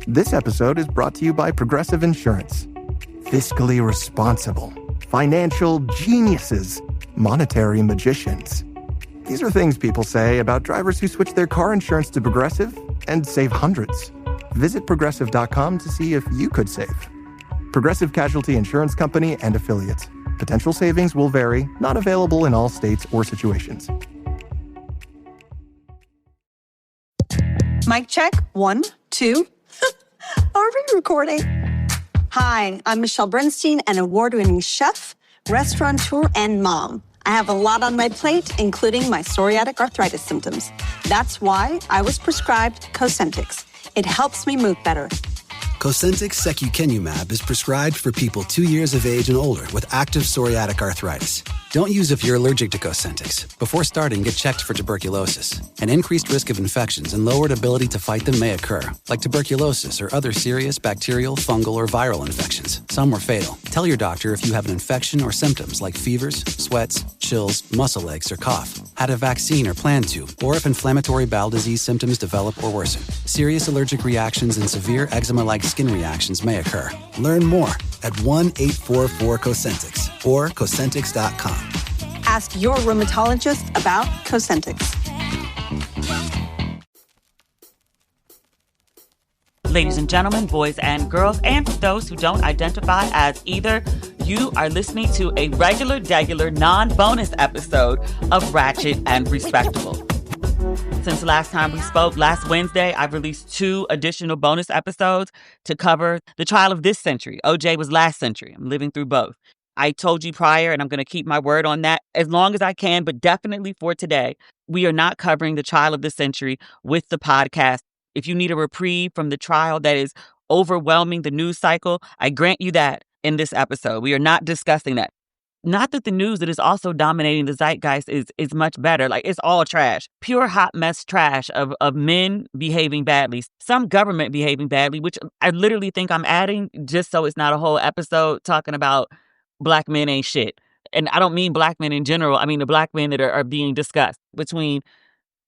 This episode is brought to you by Progressive Insurance. Fiscally responsible, financial geniuses, monetary magicians. These are things people say about drivers who switch their car insurance to Progressive and save hundreds. Visit Progressive.com to see if you could save. Progressive Casualty Insurance Company and Affiliates. Potential savings will vary, not available in all states or situations. Mic check. 1, 2. Are we recording? Hi, I'm Michelle Bernstein, an award-winning chef, restaurateur, and mom. I have a lot on my plate, including my psoriatic arthritis symptoms. That's why I was prescribed Cosentyx. It helps me move better. Cosentyx secukinumab is prescribed for people 2 years of age and older with active psoriatic arthritis. Don't use if you're allergic to Cosentyx. Before starting, get checked for tuberculosis. An increased risk of infections and lowered ability to fight them may occur, like tuberculosis or other serious bacterial, fungal, or viral infections. Some were fatal. Tell your doctor if you have an infection or symptoms like fevers, sweats, chills, muscle aches, or cough, had a vaccine or plan to, or if inflammatory bowel disease symptoms develop or worsen. Serious allergic reactions and severe eczema-like skin reactions may occur. Learn more at 1-844-COSENTYX or Cosentyx.com. Ask your rheumatologist about Cosentyx. Ladies and gentlemen, boys and girls, and for those who don't identify as either, you are listening to a regular, non-bonus episode of Ratchet and Respectable. Since the last time we spoke, last Wednesday, I've released 2 additional bonus episodes to cover the trial of this century. OJ was last century. I'm living through both. I told you prior, and I'm going to keep my word on that as long as I can, but definitely for today, we are not covering the trial of the century with the podcast. If you need a reprieve from the trial that is overwhelming the news cycle, I grant you that in this episode. We are not discussing that. Not that the news that is also dominating the zeitgeist is much better. Like, it's all trash. Pure hot mess trash of men behaving badly. Some government behaving badly, which I literally think I'm adding just so it's not a whole episode talking about black men ain't shit. And I don't mean black men in general. I mean the black men that are being discussed between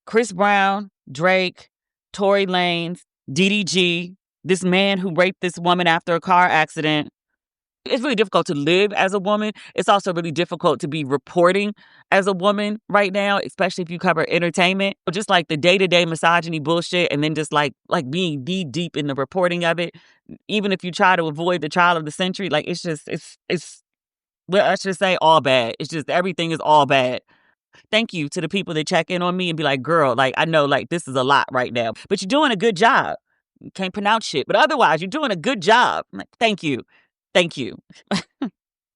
Chris Brown, Drake, Tory Lanez, DDG, this man who raped this woman after a car accident. It's really difficult to live as a woman. It's also really difficult to be reporting as a woman right now, especially if you cover entertainment. Just like the day-to-day misogyny bullshit and then just like being deep in the reporting of it. Even if you try to avoid the trial of the century, like it's well, I should say all bad. It's just everything is all bad. Thank you to the people that check in on me and be like, girl, like I know like this is a lot right now, but you're doing a good job. You can't pronounce shit, but otherwise you're doing a good job. I'm like, thank you. Thank you.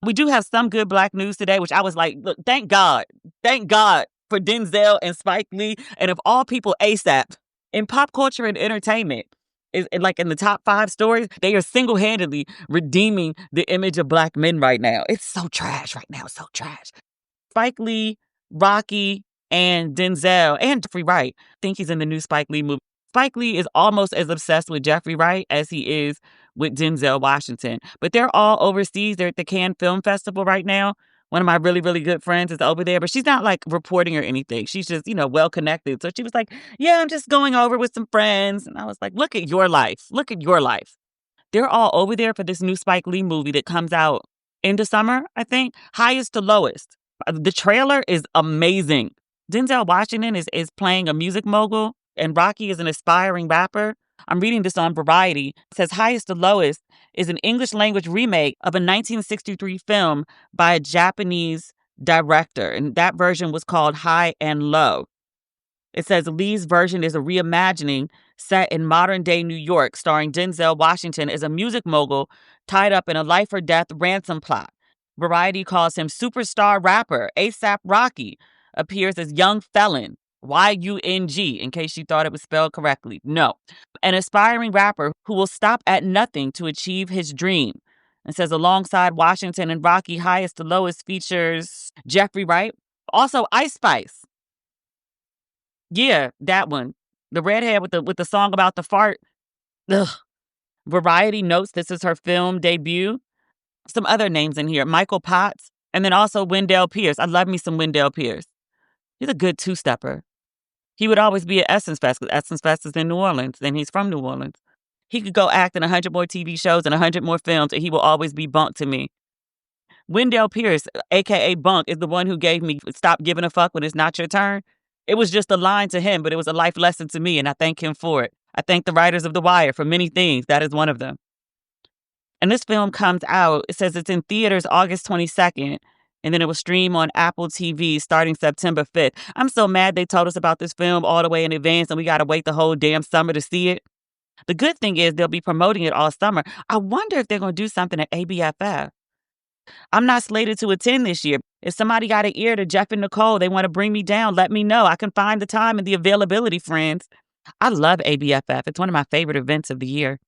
We do have some good black news today, which I was like, look, thank God. Thank God for Denzel and Spike Lee. And of all people, ASAP. In pop culture and entertainment, is like in the top 5 stories, they are single-handedly redeeming the image of black men right now. It's so trash right now. It's so trash. Spike Lee, Rocky, and Denzel, and Jeffrey Wright. I think he's in the new Spike Lee movie. Spike Lee is almost as obsessed with Jeffrey Wright as he is with Denzel Washington. But they're all overseas. They're at the Cannes Film Festival right now. One of my really, really good friends is over there, but she's not like reporting or anything. She's just, well connected. So she was like, yeah, I'm just going over with some friends. And I was like, look at your life. Look at your life. They're all over there for this new Spike Lee movie that comes out end of summer, I think. Highest to Lowest. The trailer is amazing. Denzel Washington is playing a music mogul, and Rocky is an aspiring rapper. I'm reading this on Variety. It says Highest to Lowest is an English language remake of a 1963 film by a Japanese director. And that version was called High and Low. It says Lee's version is a reimagining set in modern day New York, starring Denzel Washington as a music mogul tied up in a life or death ransom plot. Variety calls him superstar rapper A$AP Rocky, appears as young felon. Y-U-N-G, in case you thought it was spelled correctly. No. An aspiring rapper who will stop at nothing to achieve his dream. It says alongside Washington and Rocky, Highest to Lowest features Jeffrey Wright. Also Ice Spice. Yeah, that one. The redhead with the song about the fart. Ugh. Variety notes this is her film debut. Some other names in here. Michael Potts. And then also Wendell Pierce. I love me some Wendell Pierce. He's a good two-stepper. He would always be at Essence Fest because Essence Fest is in New Orleans, and he's from New Orleans. He could go act in 100 more TV shows and 100 more films, and he will always be Bunk to me. Wendell Pierce, a.k.a. Bunk, is the one who gave me "Stop Giving a Fuck When It's Not Your Turn." It was just a line to him, but it was a life lesson to me, and I thank him for it. I thank the writers of The Wire for many things. That is one of them. And this film comes out, it says it's in theaters August 22nd, and then it will stream on Apple TV starting September 5th. I'm so mad they told us about this film all the way in advance, and we got to wait the whole damn summer to see it. The good thing is they'll be promoting it all summer. I wonder if they're going to do something at ABFF. I'm not slated to attend this year. If somebody got an ear to Jeff and Nicole, they want to bring me down, let me know. I can find the time and the availability, friends. I love ABFF. It's one of my favorite events of the year.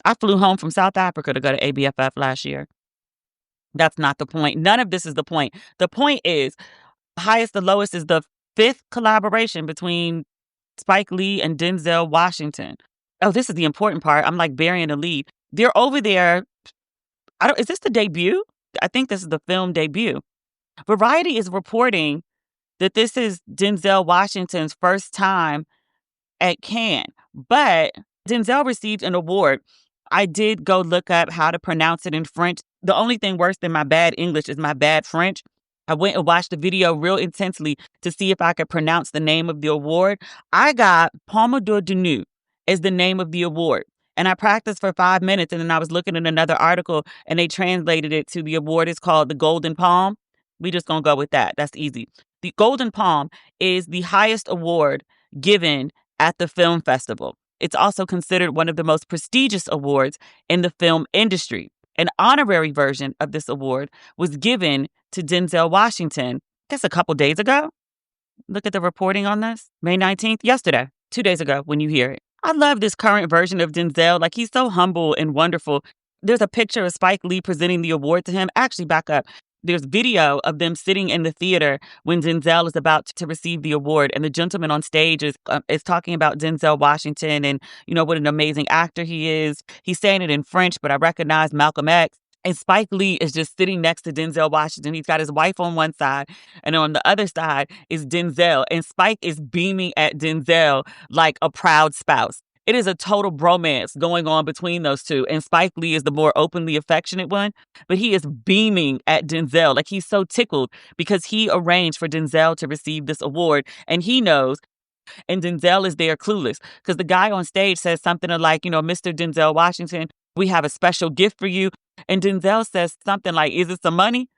I flew home from South Africa to go to ABFF last year. That's not the point. None of this is the point. The point is, Highest to Lowest is the 5th collaboration between Spike Lee and Denzel Washington. Oh, this is the important part. I'm like burying the lead. They're over there. Is this the debut? I think this is the film debut. Variety is reporting that this is Denzel Washington's first time at Cannes, but Denzel received an award. I did go look up how to pronounce it in French. The only thing worse than my bad English is my bad French. I went and watched the video real intensely to see if I could pronounce the name of the award. I got Palme d'Or du Nu as the name of the award. And I practiced for 5 minutes, and then I was looking at another article, and they translated it to the award is called the Golden Palm. We just gonna go with that. That's easy. The Golden Palm is the highest award given at the film festival. It's also considered one of the most prestigious awards in the film industry. An honorary version of this award was given to Denzel Washington, I guess a couple days ago. Look at the reporting on this. May 19th, yesterday, 2 days ago when you hear it. I love this current version of Denzel. Like, he's so humble and wonderful. There's a picture of Spike Lee presenting the award to him. Actually, back up. There's video of them sitting in the theater when Denzel is about to receive the award. And the gentleman on stage is talking about Denzel Washington and, you know, what an amazing actor he is. He's saying it in French, but I recognize Malcolm X. And Spike Lee is just sitting next to Denzel Washington. He's got his wife on one side, and on the other side is Denzel. And Spike is beaming at Denzel like a proud spouse. It is a total bromance going on between those two. And Spike Lee is the more openly affectionate one, but he is beaming at Denzel. Like, he's so tickled because he arranged for Denzel to receive this award, and he knows. And Denzel is there clueless because the guy on stage says something like, you know, Mr. Denzel Washington, we have a special gift for you. And Denzel says something like, is it some money?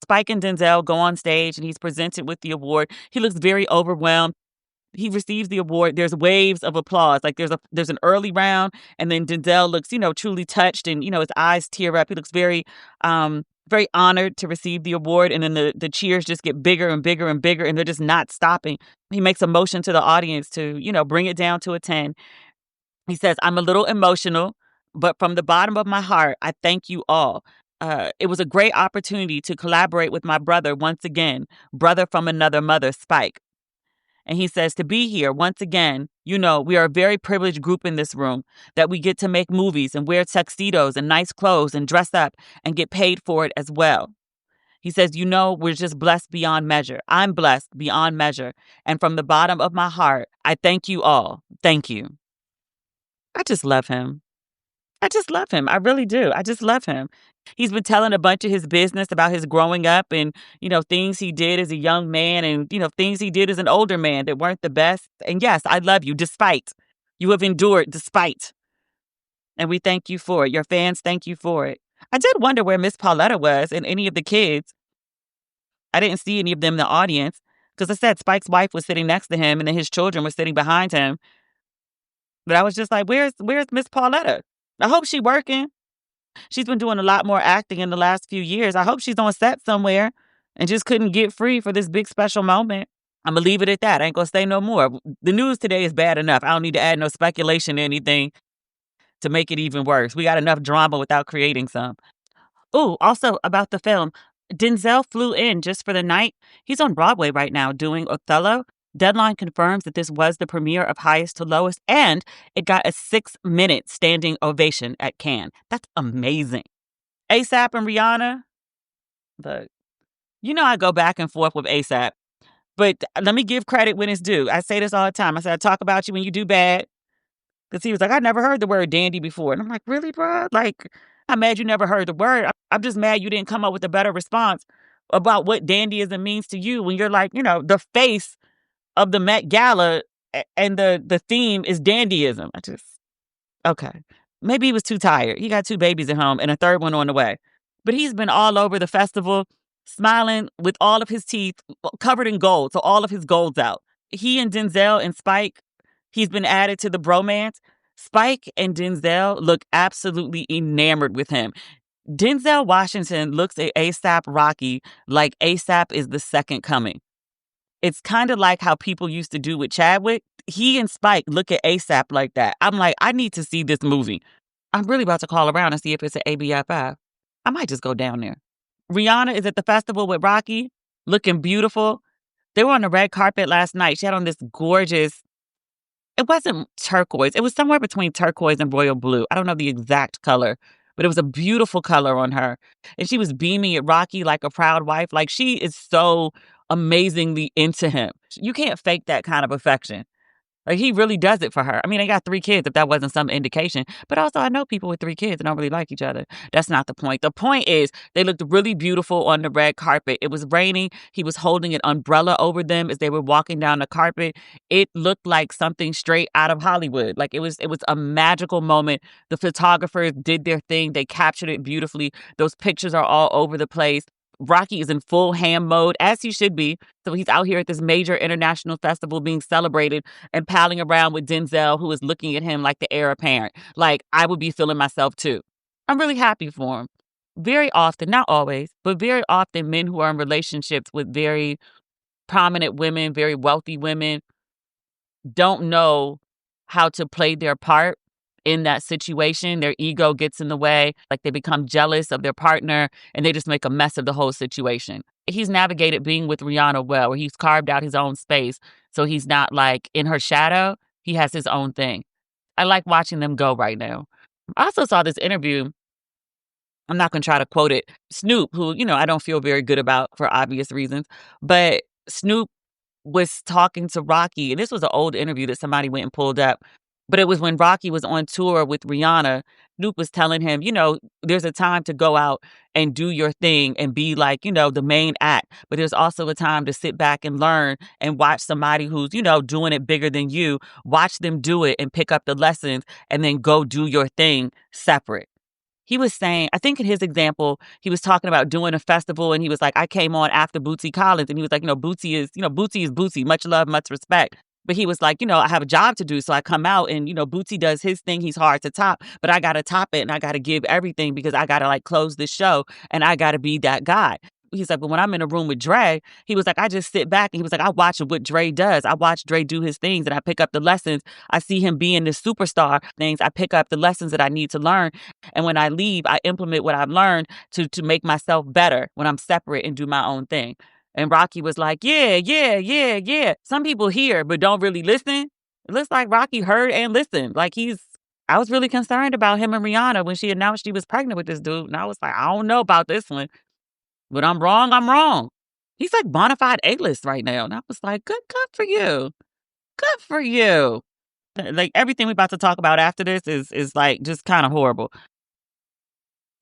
Spike and Denzel go on stage and he's presented with the award. He looks very overwhelmed. He receives the award. There's waves of applause. Like, there's an early round, and then Denzel looks, you know, truly touched, and, you know, his eyes tear up. He looks very, very honored to receive the award. And then the cheers just get bigger and bigger and bigger, and they're just not stopping. He makes a motion to the audience to, you know, bring it down to a 10. He says, I'm a little emotional, but from the bottom of my heart, I thank you all. It was a great opportunity to collaborate with my brother once again, brother from another mother, Spike. And he says, to be here once again, you know, we are a very privileged group in this room, that we get to make movies and wear tuxedos and nice clothes and dress up and get paid for it as well. He says, you know, we're just blessed beyond measure. I'm blessed beyond measure. And from the bottom of my heart, I thank you all. Thank you. I just love him. I just love him. I really do. I just love him. He's been telling a bunch of his business about his growing up and, you know, things he did as a young man and, you know, things he did as an older man that weren't the best. And yes, I love you despite. You have endured despite. And we thank you for it. Your fans thank you for it. I did wonder where Miss Pauletta was and any of the kids. I didn't see any of them in the audience because I said Spike's wife was sitting next to him and then his children were sitting behind him. But I was just like, where's Miss Pauletta? I hope she's working. She's been doing a lot more acting in the last few years. I hope she's on set somewhere and just couldn't get free for this big special moment. I'm going to leave it at that. I ain't going to say no more. The news today is bad enough. I don't need to add no speculation to anything to make it even worse. We got enough drama without creating some. Ooh, also about the film, Denzel flew in just for the night. He's on Broadway right now doing Othello. Deadline confirms that this was the premiere of Highest to Lowest, and it got a 6-minute standing ovation at Cannes. That's amazing. ASAP and Rihanna, look, you know I go back and forth with ASAP, but let me give credit when it's due. I say this all the time. I say I talk about you when you do bad, Because he was like, I never heard the word dandy before. And I'm like, really, bro? Like, I'm mad you never heard the word. I'm just mad you didn't come up with a better response about what dandyism means to you when you're like, the face of the Met Gala and the theme is dandyism. Okay. Maybe he was too tired. He got 2 babies at home and a third one on the way. But he's been all over the festival, smiling with all of his teeth covered in gold. So all of his gold's out. He and Denzel and Spike, he's been added to the bromance. Spike and Denzel look absolutely enamored with him. Denzel Washington looks at A$AP Rocky like A$AP is the second coming. It's kind of like how people used to do with Chadwick. He and Spike look at A$AP like that. I'm like, I need to see this movie. I'm really about to call around and see if it's an ABFF. I might just go down there. Rihanna is at the festival with Rocky, looking beautiful. They were on the red carpet last night. She had on this gorgeous, it wasn't turquoise. It was somewhere between turquoise and royal blue. I don't know the exact color, but it was a beautiful color on her. And she was beaming at Rocky like a proud wife. Like, she is so amazingly into him. You can't fake that kind of affection. Like, he really does it for her. I mean, they got 3 kids, if that wasn't some indication. But also, I know people with 3 kids that don't really like each other. That's not the point. The point is, they looked really beautiful on the red carpet. It was raining. He was holding an umbrella over them as they were walking down the carpet. It looked like something straight out of Hollywood. Like, it was a magical moment. The photographers did their thing. They captured it beautifully. Those pictures are all over the place. Rocky is in full ham mode, as he should be. So he's out here at this major international festival being celebrated and palling around with Denzel, who is looking at him like the heir apparent. Like, I would be feeling myself too. I'm really happy for him. Very often, not always, but very often, men who are in relationships with very prominent women, very wealthy women, don't know how to play their part in that situation. Their ego gets in the way. Like, they become jealous of their partner and they just make a mess of the whole situation. He's navigated being with Rihanna well, where he's carved out his own space. So he's not like in her shadow. He has his own thing. I like watching them go right now. I also saw this interview. I'm not going to try to quote it. Snoop, who, I don't feel very good about for obvious reasons, but Snoop was talking to Rocky, and this was an old interview that somebody went and pulled up, but it was when Rocky was on tour with Rihanna. Snoop was telling him, there's a time to go out and do your thing and be like, the main act, but there's also a time to sit back and learn and watch somebody who's, doing it bigger than you, watch them do it and pick up the lessons and then go do your thing separate. He was saying, I think in his example, he was talking about doing a festival and he was like, I came on after Bootsy Collins. And he was like, Bootsy is Bootsy, much love, much respect. But he was like, I have a job to do. So I come out and, Bootsy does his thing. He's hard to top, but I got to top it and I got to give everything because I got to close this show and I got to be that guy. He's like, but when I'm in a room with Dre, he was like, I just sit back and he was like, I watch what Dre does. I watch Dre do his things and I pick up the lessons. I see him being this superstar things. I pick up the lessons that I need to learn. And when I leave, I implement what I've learned to make myself better when I'm separate and do my own thing. And Rocky was like, yeah. Some people hear, but don't really listen. It looks like Rocky heard and listened. I was really concerned about him and Rihanna when she announced she was pregnant with this dude. And I was like, I don't know about this one. But I'm wrong. He's like bona fide A-list right now. And I was like, good for you. Good for you. Like, everything we're about to talk about after this is like just kind of horrible.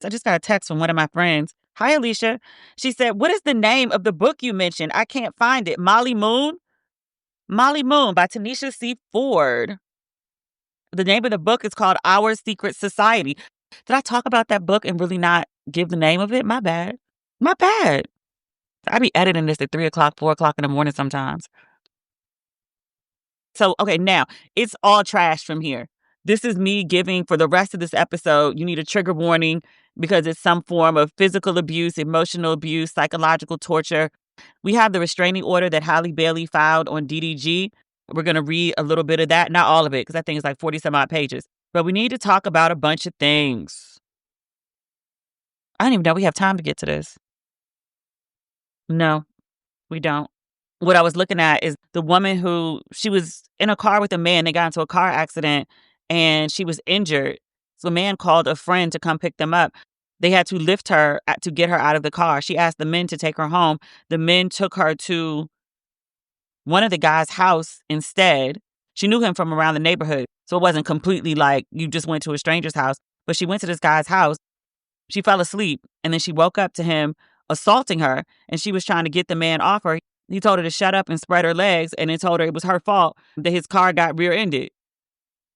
So I just got a text from one of my friends. Hi, Alicia. She said, what is the name of the book you mentioned? I can't find it. Molly Moon? Molly Moon by Tanisha C. Ford. The name of the book is called Our Secret Society. Did I talk about that book and really not give the name of it? My bad. I be editing this at 3 o'clock, 4 o'clock in the morning sometimes. So, okay, now it's all trash from here. This is me giving, for the rest of this episode, you need a trigger warning because it's some form of physical abuse, emotional abuse, psychological torture. We have the restraining order that Halle Bailey filed on DDG. We're going to read a little bit of that. Not all of it, because that thing is like 40 some odd pages. But we need to talk about a bunch of things. I don't even know we have time to get to this. No, we don't. What I was looking at is the woman who, she was in a car with a man. They got into a car accident and she was injured. So a man called a friend to come pick them up. They had to lift her to get her out of the car. She asked the men to take her home. The men took her to one of the guy's house instead. She knew him from around the neighborhood. So it wasn't completely like you just went to a stranger's house, but she went to this guy's house. She fell asleep, and then she woke up to him assaulting her, and she was trying to get the man off her. He told her to shut up and spread her legs, and then told her it was her fault that his car got rear-ended.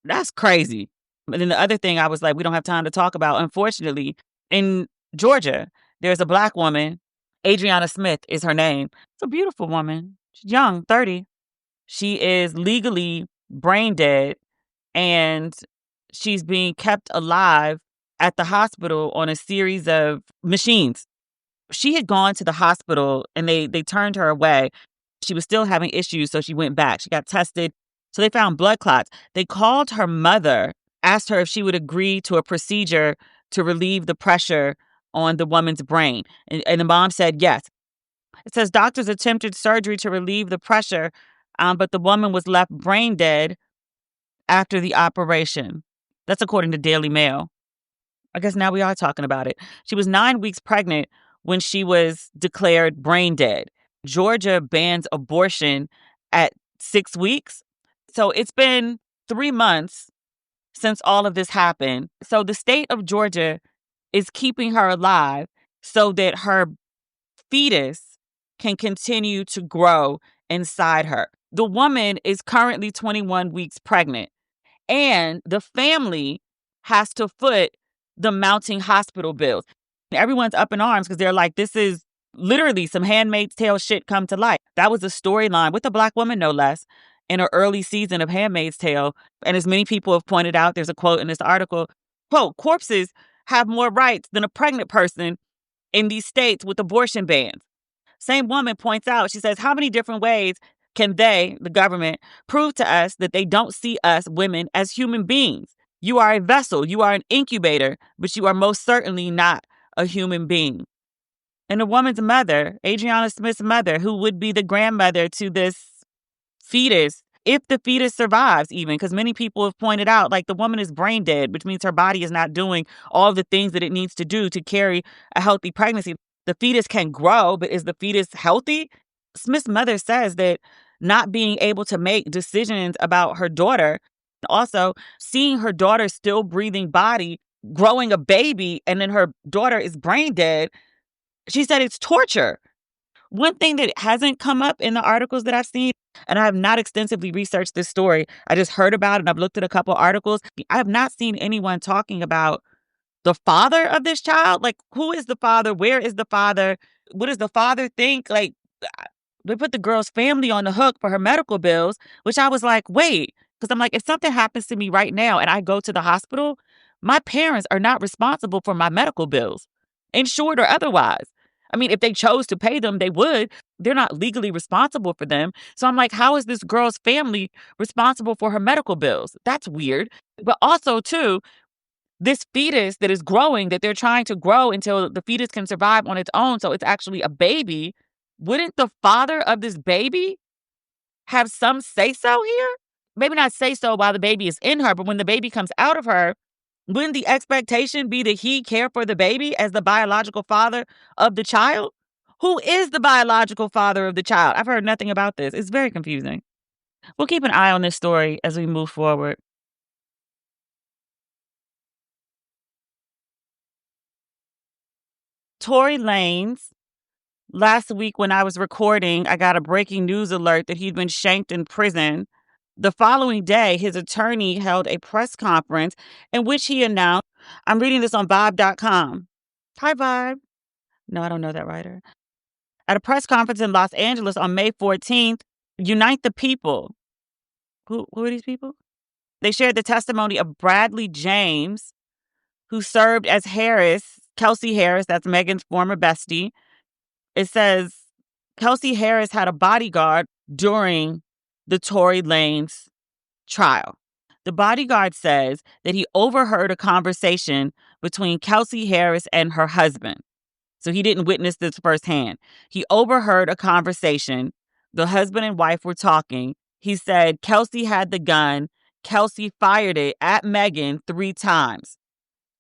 That's crazy. And then the other thing I was like, we don't have time to talk about, unfortunately, in Georgia, there's a Black woman. Adriana Smith is her name. It's a beautiful woman. She's young, 30. She is legally brain dead, and she's being kept alive at the hospital on a series of machines. She had gone to the hospital and they turned her away. She was still having issues, so she went back. She got tested. So they found blood clots. They called her mother, asked her if she would agree to a procedure to relieve the pressure on the woman's brain. And the mom said yes. It says doctors attempted surgery to relieve the pressure, but the woman was left brain dead after the operation. That's according to Daily Mail. I guess now we are talking about it. She was 9 weeks pregnant when she was declared brain dead. Georgia bans abortion at 6 weeks. So it's been 3 months since all of this happened. So the state of Georgia is keeping her alive so that her fetus can continue to grow inside her. The woman is currently 21 weeks pregnant, and the family has to foot the mounting hospital bills. Everyone's up in arms because they're like, this is literally some Handmaid's Tale shit come to life. That was a storyline with a Black woman, no less, in an early season of Handmaid's Tale. And as many people have pointed out, there's a quote in this article, quote, corpses have more rights than a pregnant person in these states with abortion bans. Same woman points out, she says, how many different ways can they, the government, prove to us that they don't see us women as human beings? You are a vessel, you are an incubator, but you are most certainly not a human being. And the woman's mother, Adriana Smith's mother, who would be the grandmother to this fetus, if the fetus survives even, because many people have pointed out, like, the woman is brain dead, which means her body is not doing all the things that it needs to do to carry a healthy pregnancy. The fetus can grow, but is the fetus healthy? Smith's mother says that not being able to make decisions about her daughter, also seeing her daughter's still breathing body, growing a baby, and then her daughter is brain dead, she said it's torture. One thing that hasn't come up in the articles that I've seen, and I have not extensively researched this story, I just heard about it and I've looked at a couple articles. I have not seen anyone talking about the father of this child. Like, who is the father? Where is the father? What does the father think? Like, they put the girl's family on the hook for her medical bills, which I was like, wait, because I'm like, if something happens to me right now and I go to the hospital, my parents are not responsible for my medical bills, insured or otherwise. I mean, if they chose to pay them, they would. They're not legally responsible for them. So I'm like, how is this girl's family responsible for her medical bills? That's weird. But also, too, this fetus that is growing, that they're trying to grow until the fetus can survive on its own, so it's actually a baby, wouldn't the father of this baby have some say-so here? Maybe not say-so while the baby is in her, but when the baby comes out of her, wouldn't the expectation be that he care for the baby as the biological father of the child? Who is the biological father of the child? I've heard nothing about this. It's very confusing. We'll keep an eye on this story as we move forward. Tory Lanez, last week when I was recording, I got a breaking news alert that he'd been shanked in prison. The following day, his attorney held a press conference in which he announced, I'm reading this on Vibe.com. Hi, Vibe. No, I don't know that writer. At a press conference in Los Angeles on May 14th, Unite the People. Who are these people? They shared the testimony of Bradley James, who served as Kelsey Harris, that's Megan's former bestie. It says Kelsey Harris had a bodyguard during the Tory Lanez trial. The bodyguard says that he overheard a conversation between Kelsey Harris and her husband. So he didn't witness this firsthand. He overheard a conversation. The husband and wife were talking. He said Kelsey had the gun. Kelsey fired it at Megan 3 times.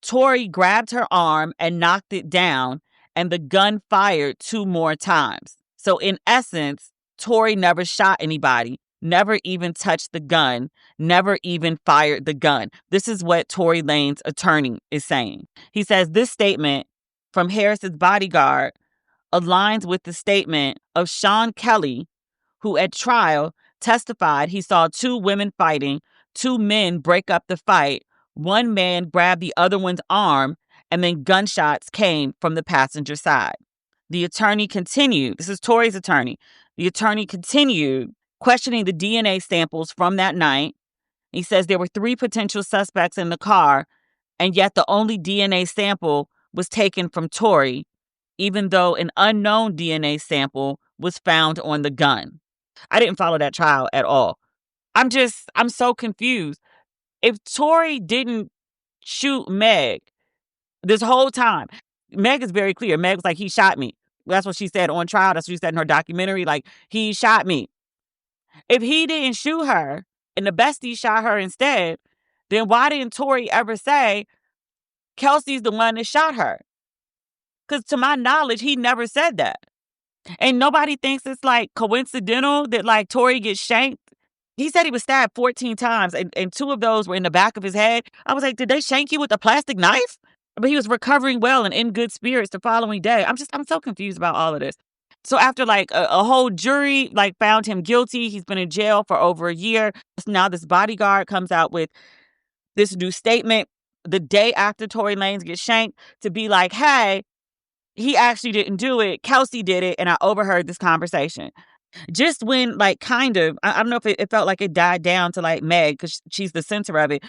Tory grabbed her arm and knocked it down, and the gun fired 2 more times. So in essence, Tory never shot anybody. never even touched the gun, never even fired the gun. This is what Tory Lanez attorney is saying. He says this statement from Harris's bodyguard aligns with the statement of Sean Kelly, who at trial testified he saw two women fighting, two men break up the fight, one man grabbed the other one's arm, and then gunshots came from the passenger side. The attorney continued, this is Tory's attorney, the attorney continued questioning the DNA samples from that night. He says there were 3 potential suspects in the car, and yet the only DNA sample was taken from Tory, even though an unknown DNA sample was found on the gun. I didn't follow that trial at all. I'm so confused. If Tory didn't shoot Meg this whole time, Meg is very clear. Meg was like, he shot me. That's what she said on trial. That's what she said in her documentary. Like, he shot me. If he didn't shoot her and the bestie shot her instead, then why didn't Tory ever say Kelsey's the one that shot her? Because to my knowledge, he never said that. And nobody thinks it's like coincidental that like Tory gets shanked. He said he was stabbed 14 times and 2 of those were in the back of his head. I was like, did they shank you with a plastic knife? But he was recovering well and in good spirits the following day. I'm so confused about all of this. So after like a whole jury like found him guilty, he's been in jail for over a year. Now this bodyguard comes out with this new statement the day after Tory Lanez gets shanked to be like, hey, he actually didn't do it. Kelsey did it. And I overheard this conversation. Just when, like, kind of, I don't know if it felt like it died down to, like, Meg, because she's the center of it.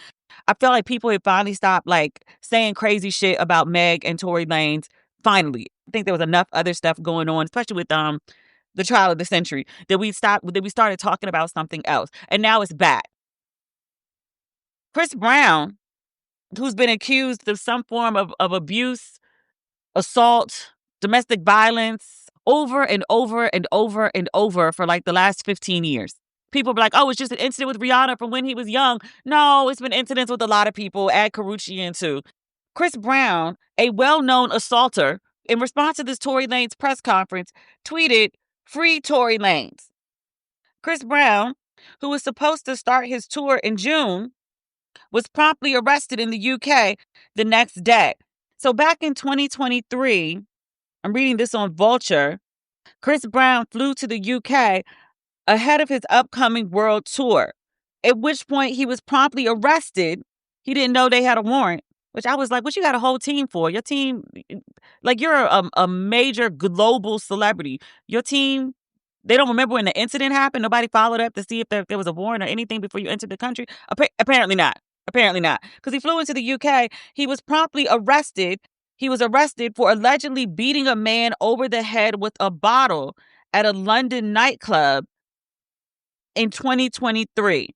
I felt like people had finally stopped, like, saying crazy shit about Meg and Tory Lanez. Finally. I think there was enough other stuff going on, especially with the trial of the century, that we started talking about something else. And now it's back. Chris Brown, who's been accused of some form of abuse, assault, domestic violence, over and over and over and over for like the last 15 years. People be like, oh, it's just an incident with Rihanna from when he was young. No, it's been incidents with a lot of people, add Karrueche in too. Chris Brown, a well-known assaulter, in response to this Tory Lanez press conference, tweeted, "Free Tory Lanez." Chris Brown, who was supposed to start his tour in June, was promptly arrested in the UK the next day. So back in 2023, I'm reading this on Vulture, Chris Brown flew to the UK ahead of his upcoming world tour, at which point he was promptly arrested. He didn't know they had a warrant, which I was like, what you got a whole team for? Your team, like you're a major global celebrity. Your team, they don't remember when the incident happened? Nobody followed up to see if there was a warrant or anything before you entered the country? Apparently not. Apparently not. Because he flew into the UK. He was promptly arrested. He was arrested for allegedly beating a man over the head with a bottle at a London nightclub in 2023.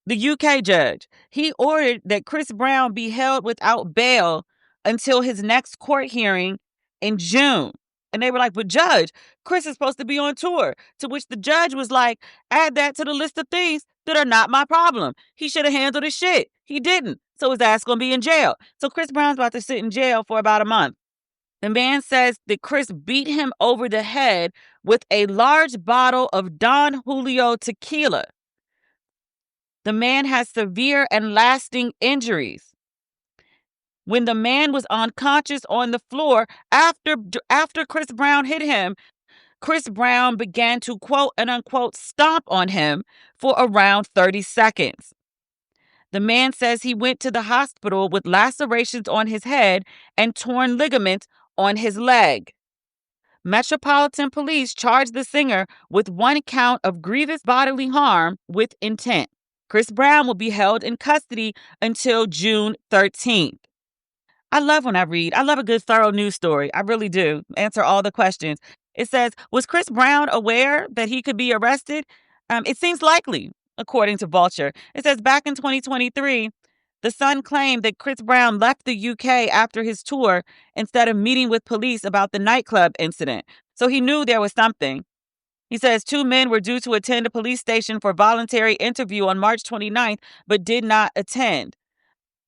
The UK judge, he ordered that Chris Brown be held without bail until his next court hearing in June. And they were like, but judge, Chris is supposed to be on tour. To which the judge was like, add that to the list of things that are not my problem. He should have handled his shit. He didn't. So his ass gonna be in jail. So Chris Brown's about to sit in jail for about a month. The man says that Chris beat him over the head with a large bottle of Don Julio tequila. The man has severe and lasting injuries. When the man was unconscious on the floor after Chris Brown hit him, Chris Brown began to quote and unquote stomp on him for around 30 seconds. The man says he went to the hospital with lacerations on his head and torn ligaments on his leg. Metropolitan Police charged the singer with 1 count of grievous bodily harm with intent. Chris Brown will be held in custody until June 13th. I love when I read. I love a good, thorough news story. I really do. Answer all the questions. It says, was Chris Brown aware that he could be arrested? It seems likely, according to Vulture. It says back in 2023, the Sun claimed that Chris Brown left the UK after his tour instead of meeting with police about the nightclub incident. So he knew there was something. He says 2 men were due to attend a police station for voluntary interview on March 29th, but did not attend.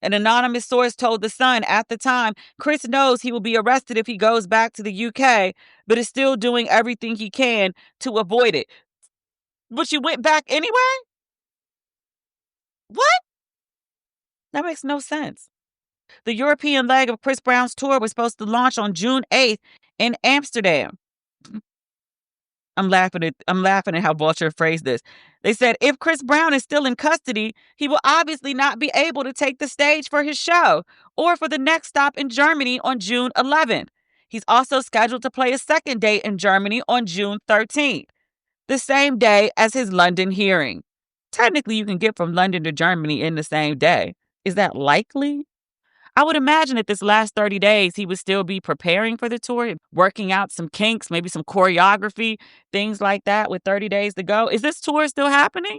An anonymous source told The Sun at the time, Chris knows he will be arrested if he goes back to the UK, but is still doing everything he can to avoid it. But she went back anyway? What? That makes no sense. The European leg of Chris Brown's tour was supposed to launch on June 8th in Amsterdam. I'm laughing at how Vulture phrased this. They said if Chris Brown is still in custody, he will obviously not be able to take the stage for his show or for the next stop in Germany on June 11th. He's also scheduled to play a second date in Germany on June 13th, the same day as his London hearing. Technically, you can get from London to Germany in the same day. Is that likely? I would imagine that this last 30 days, he would still be preparing for the tour, working out some kinks, maybe some choreography, things like that with 30 days to go. Is this tour still happening?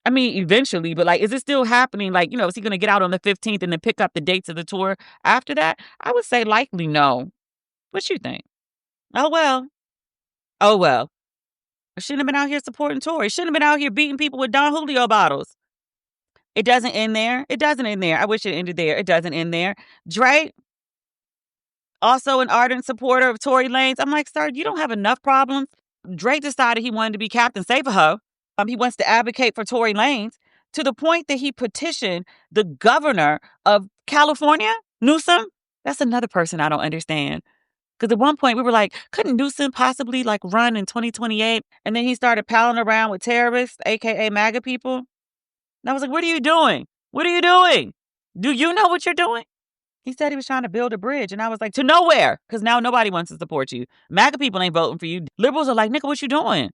I mean, eventually, but like, is it still happening? Like, is he going to get out on the 15th and then pick up the dates of the tour after that? I would say likely no. What you think? Oh, well. Oh, well. I shouldn't have been out here supporting Tory. Shouldn't have been out here beating people with Don Julio bottles. It doesn't end there. It doesn't end there. I wish it ended there. It doesn't end there. Drake, also an ardent supporter of Tory Lanez. I'm like, sir, you don't have enough problems. Drake decided he wanted to be Captain Save-A-Ho. He wants to advocate for Tory Lanez to the point that he petitioned the governor of California, Newsom. That's another person I don't understand. Because at one point we were like, couldn't Newsom possibly like run in 2028? And then he started palling around with terrorists, AKA MAGA people. And I was like, what are you doing? What are you doing? Do you know what you're doing? He said he was trying to build a bridge. And I was like, to nowhere. Because now nobody wants to support you. MAGA people ain't voting for you. Liberals are like, nigga, what you doing?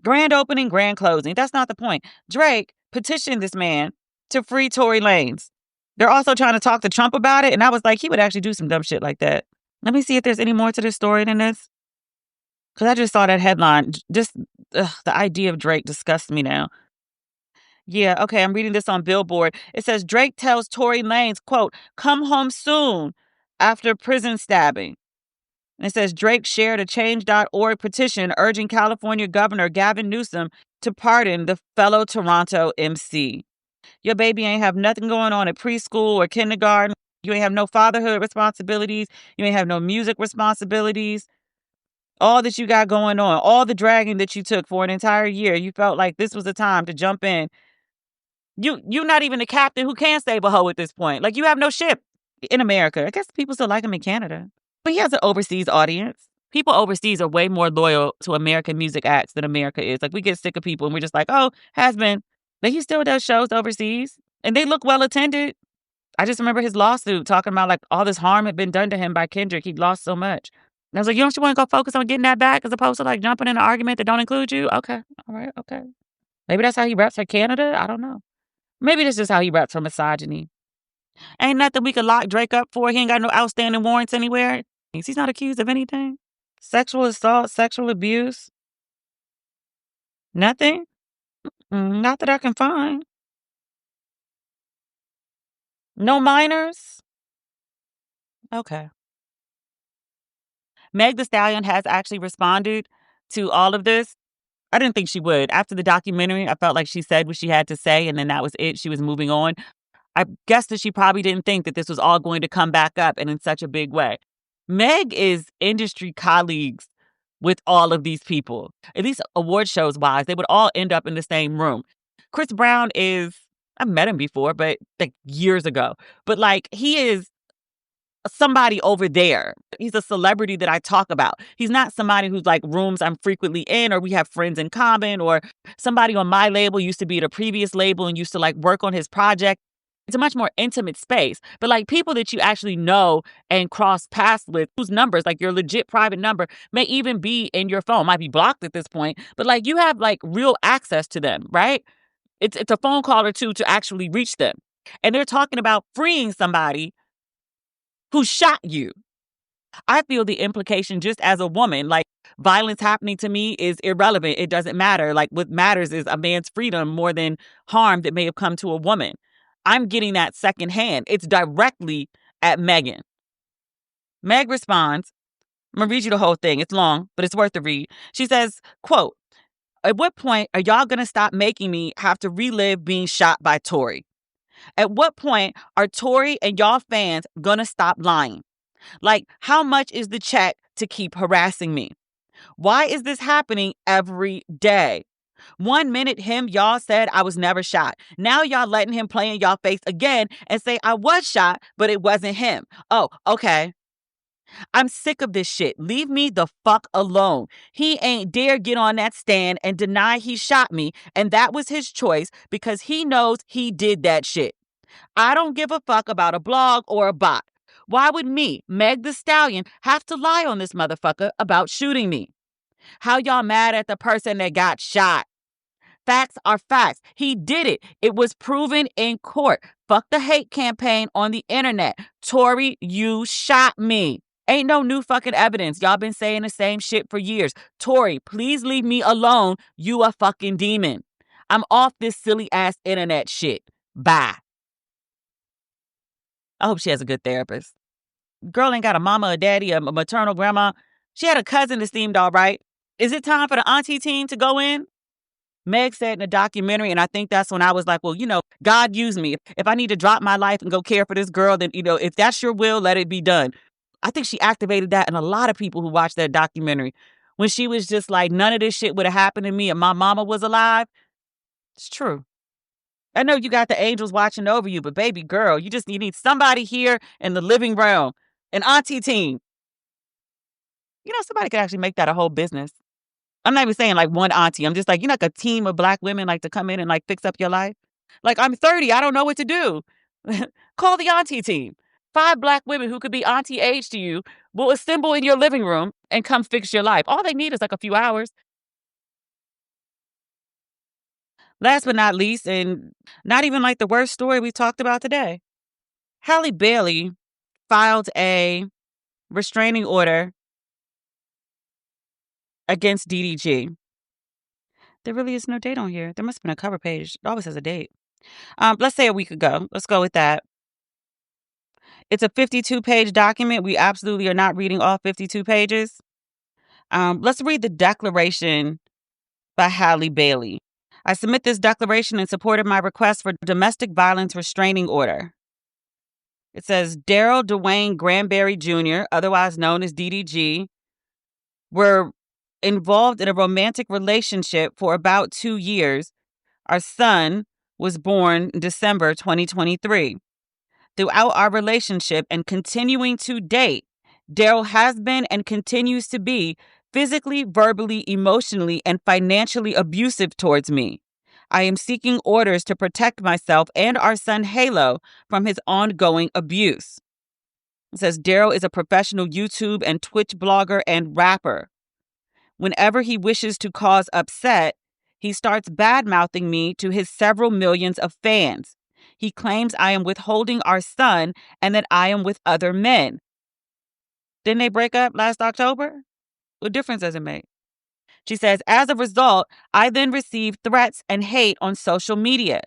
Grand opening, grand closing. That's not the point. Drake petitioned this man to free Tory Lanez. They're also trying to talk to Trump about it. And I was like, he would actually do some dumb shit like that. Let me see if there's any more to this story than this. Because I just saw that headline. Just the idea of Drake disgusts me now. Yeah, okay, I'm reading this on Billboard. It says Drake tells Tory Lanez, quote, come home soon after prison stabbing. And it says Drake shared a change.org petition urging California Governor Gavin Newsom to pardon the fellow Toronto MC. Your baby ain't have nothing going on at preschool or kindergarten. You ain't have no fatherhood responsibilities. You ain't have no music responsibilities. All that you got going on, all the dragging that you took for an entire year, you felt like this was the time to jump in. You're not even the captain who can save a hoe at this point. Like, you have no ship in America. I guess people still like him in Canada. But he has an overseas audience. People overseas are way more loyal to American music acts than America is. Like, we get sick of people and we're just like, oh, has been. But he still does shows overseas. And they look well attended. I just remember his lawsuit talking about, like, all this harm had been done to him by Kendrick. He'd lost so much. And I was like, you don't want to go focus on getting that back as opposed to, like, jumping in an argument that don't include you? Okay. All right. Okay. Maybe that's how he reps for Canada. I don't know. Maybe this is how he reps for misogyny. Ain't nothing we could lock Drake up for. He ain't got no outstanding warrants anywhere. He's not accused of anything. Sexual assault, sexual abuse. Nothing. Not that I can find. No minors. Okay. Meg Thee Stallion has actually responded to all of this. I didn't think she would. After the documentary, I felt like she said what she had to say, and then that was it. She was moving on. I guess that she probably didn't think that this was all going to come back up and in such a big way. Meg is industry colleagues with all of these people. At least award shows wise, they would all end up in the same room. Chris Brown I've met him before, but like years ago. But like, he is somebody over there. He's a celebrity that I talk about. He's not somebody who's like rooms I'm frequently in, or we have friends in common, or somebody on my label used to be at a previous label and used to like work on his project. It's a much more intimate space. But like, people that you actually know and cross paths with, whose numbers, like your legit private number, may even be in your phone, might be blocked at this point, but like, you have like real access to them, right? It's a phone call or two to actually reach them. And they're talking about freeing somebody who shot you. I feel the implication just as a woman, like, violence happening to me is irrelevant. It doesn't matter. Like, what matters is a man's freedom more than harm that may have come to a woman. I'm getting that secondhand. It's directly at Megan. Meg responds. I'm going to read you the whole thing. It's long, but it's worth the read. She says, quote, at what point are y'all going to stop making me have to relive being shot by Tory? At what point are Tory and y'all fans going to stop lying? Like, how much is the check to keep harassing me? Why is this happening every day? 1 minute y'all said I was never shot. Now y'all letting him play in y'all face again and say I was shot, but it wasn't him. Oh, okay. I'm sick of this shit. Leave me the fuck alone. He ain't dare get on that stand and deny he shot me, and that was his choice because he knows he did that shit. I don't give a fuck about a blog or a bot. Why would me, Meg the Stallion, have to lie on this motherfucker about shooting me? How y'all mad at the person that got shot? Facts are facts. He did it. It was proven in court. Fuck the hate campaign on the internet. Tory, you shot me. Ain't no new fucking evidence. Y'all been saying the same shit for years. Tory, please leave me alone. You a fucking demon. I'm off this silly ass internet shit. Bye. I hope she has a good therapist. Girl ain't got a mama, a daddy, a maternal grandma. She had a cousin that seemed all right. Is it time for the Auntie team to go in? Meg said in the documentary, and I think that's when I was like, well, God used me. If I need to drop my life and go care for this girl, then, if that's your will, let it be done. I think she activated that in a lot of people who watched that documentary. When she was just like, none of this shit would have happened to me if my mama was alive. It's true. I know you got the angels watching over you, but baby girl, you need somebody here in the living room, an Auntie team. Somebody could actually make that a whole business. I'm not even saying like one auntie. I'm just like, like a team of Black women like to come in and like fix up your life. Like, I'm 30. I don't know what to do. Call the Auntie team. 5 Black women who could be auntie age to you will assemble in your living room and come fix your life. All they need is like a few hours. Last but not least, and not even like the worst story we talked about today, Halle Bailey filed a restraining order against DDG. There really is no date on here. There must have been a cover page. It always has a date. Let's say a week ago. Let's go with that. It's a 52-page document. We absolutely are not reading all 52 pages. Let's read the declaration by Halle Bailey. I submit this declaration in support of my request for domestic violence restraining order. It says Daryl Dwayne Granberry Jr., otherwise known as DDG, were involved in a romantic relationship for about 2 years. Our son was born in December 2023. Throughout our relationship and continuing to date, Daryl has been and continues to be physically, verbally, emotionally, and financially abusive towards me. I am seeking orders to protect myself and our son Halo from his ongoing abuse. It says Daryl is a professional YouTube and Twitch blogger and rapper. Whenever he wishes to cause upset, he starts bad-mouthing me to his several millions of fans. He claims I am withholding our son and that I am with other men. Didn't they break up last October? What difference does it make? She says, as a result, I then received threats and hate on social media.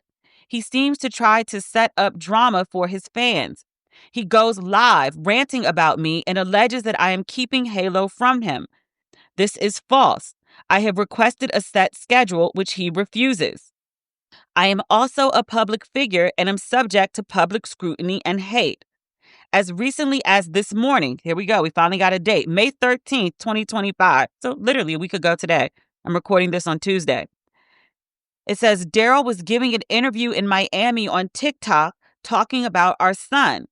He seems to try to set up drama for his fans. He goes live ranting about me and alleges that I am keeping Halo from him. This is false. I have requested a set schedule, which he refuses. I am also a public figure and am subject to public scrutiny and hate. As recently as this morning, here we go, we finally got a date, May 13th, 2025. So literally a week ago today. I'm recording this on Tuesday. It says Daryl was giving an interview in Miami on TikTok talking about our son.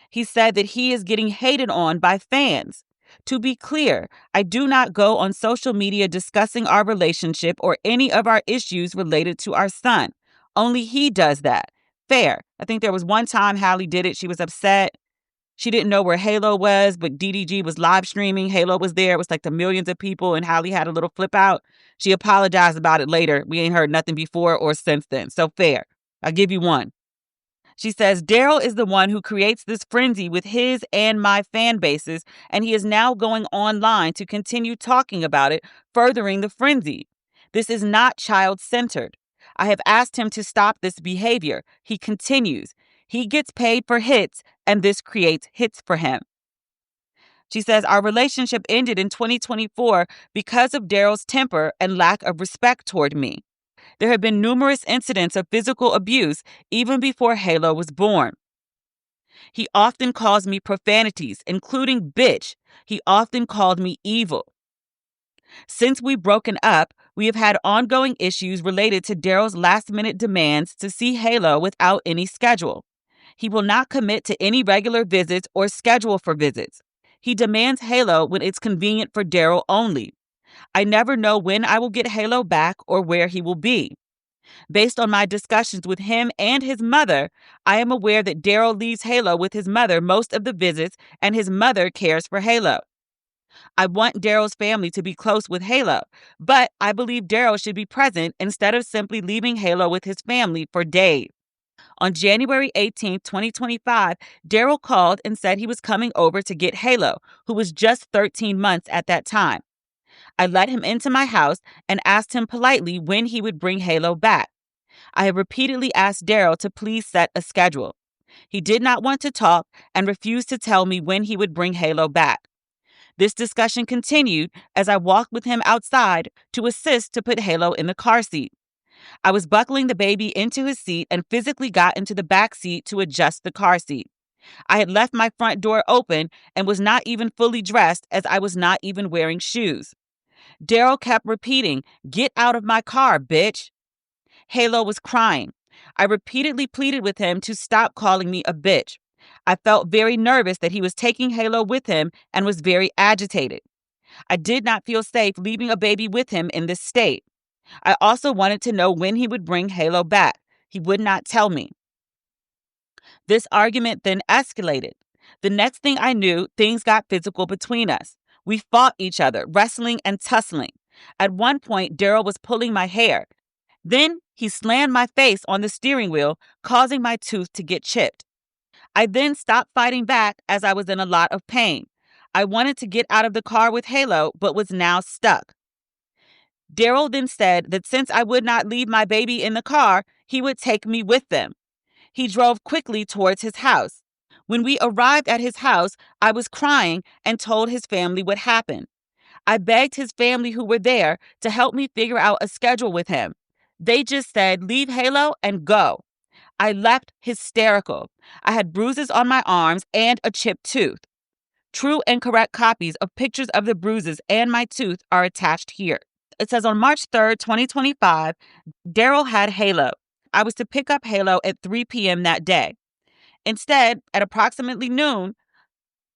He said that he is getting hated on by fans. To be clear, I do not go on social media discussing our relationship or any of our issues related to our son. Only he does that. Fair. I think there was one time Halle did it. She was upset. She didn't know where Halo was, but DDG was live streaming. Halo was there. It was like the millions of people, and Halle had a little flip out. She apologized about it later. We ain't heard nothing before or since then. So fair. I'll give you one. She says, Daryl is the one who creates this frenzy with his and my fan bases, and he is now going online to continue talking about it, furthering the frenzy. This is not child-centered. I have asked him to stop this behavior. He continues. He gets paid for hits, and this creates hits for him. She says, our relationship ended in 2024 because of Daryl's temper and lack of respect toward me. There have been numerous incidents of physical abuse even before Halo was born. He often calls me profanities, including bitch. He often called me evil. Since we've broken up, We have had ongoing issues related to Daryl's last-minute demands to see Halo without any schedule. He will not commit to any regular visits or schedule for visits. He demands Halo when it's convenient for Daryl only. I never know when I will get Halo back or where he will be. Based on my discussions with him and his mother, I am aware that Daryl leaves Halo with his mother most of the visits and his mother cares for Halo. I want Daryl's family to be close with Halo, but I believe Daryl should be present instead of simply leaving Halo with his family for days. On January 18, 2025, Daryl called and said he was coming over to get Halo, who was just 13 months at that time. I let him into my house and asked him politely when he would bring Halo back. I have repeatedly asked Daryl to please set a schedule. He did not want to talk and refused to tell me when he would bring Halo back. This discussion continued as I walked with him outside to assist to put Halo in the car seat. I was buckling the baby into his seat and physically got into the back seat to adjust the car seat. I had left my front door open and was not even fully dressed as I was not even wearing shoes. Daryl kept repeating, "Get out of my car, bitch." Halo was crying. I repeatedly pleaded with him to stop calling me a bitch. I felt very nervous that he was taking Halo with him and was very agitated. I did not feel safe leaving a baby with him in this state. I also wanted to know when he would bring Halo back. He would not tell me. This argument then escalated. The next thing I knew, things got physical between us. We fought each other, wrestling and tussling. At one point, Daryl was pulling my hair. Then he slammed my face on the steering wheel, causing my tooth to get chipped. I then stopped fighting back as I was in a lot of pain. I wanted to get out of the car with Halo, but was now stuck. Daryl then said that since I would not leave my baby in the car, he would take me with them. He drove quickly towards his house. When we arrived at his house, I was crying and told his family what happened. I begged his family who were there to help me figure out a schedule with him. They just said, "Leave Halo and go." I left hysterical. I had bruises on my arms and a chipped tooth. True and correct copies of pictures of the bruises and my tooth are attached here. It says on March 3rd, 2025, Daryl had Halo. I was to pick up Halo at 3 p.m. that day. Instead, at approximately noon,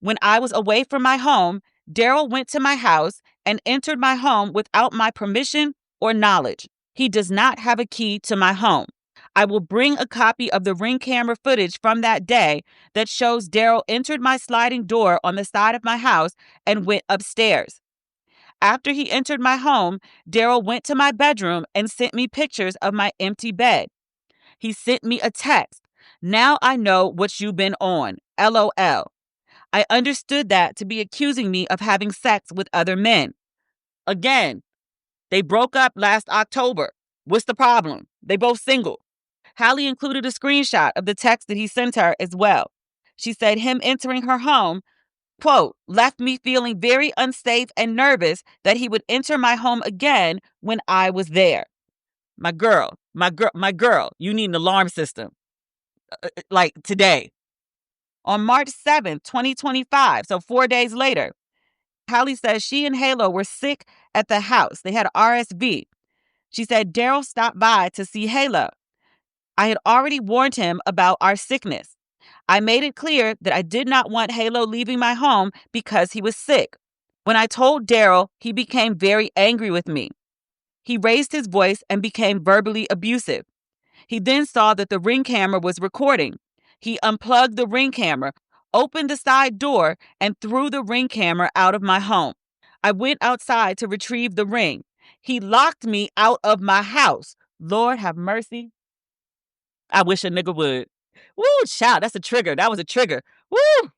when I was away from my home, Daryl went to my house and entered my home without my permission or knowledge. He does not have a key to my home. I will bring a copy of the Ring camera footage from that day that shows Daryl entered my sliding door on the side of my house and went upstairs. After he entered my home, Daryl went to my bedroom and sent me pictures of my empty bed. He sent me a text. "Now I know what you've been on. LOL. I understood that to be accusing me of having sex with other men. Again, they broke up last October. What's the problem? They both single." Halle included a screenshot of the text that he sent her as well. She said him entering her home, quote, "left me feeling very unsafe and nervous that he would enter my home again when I was there." My girl, you need an alarm system. Like today. On March 7th, 2025, so 4 days later, Halle says she and Halo were sick at the house. They had RSV. She said Daryl stopped by to see Halo. I had already warned him about our sickness. I made it clear that I did not want Halo leaving my home because he was sick. When I told Daryl, he became very angry with me. He raised his voice and became verbally abusive. He then saw that the Ring camera was recording. He unplugged the Ring camera, opened the side door, and threw the Ring camera out of my home. I went outside to retrieve the Ring. He locked me out of my house. Lord have mercy. I wish a nigga would. Woo, child, that's a trigger. That was a trigger. Woo!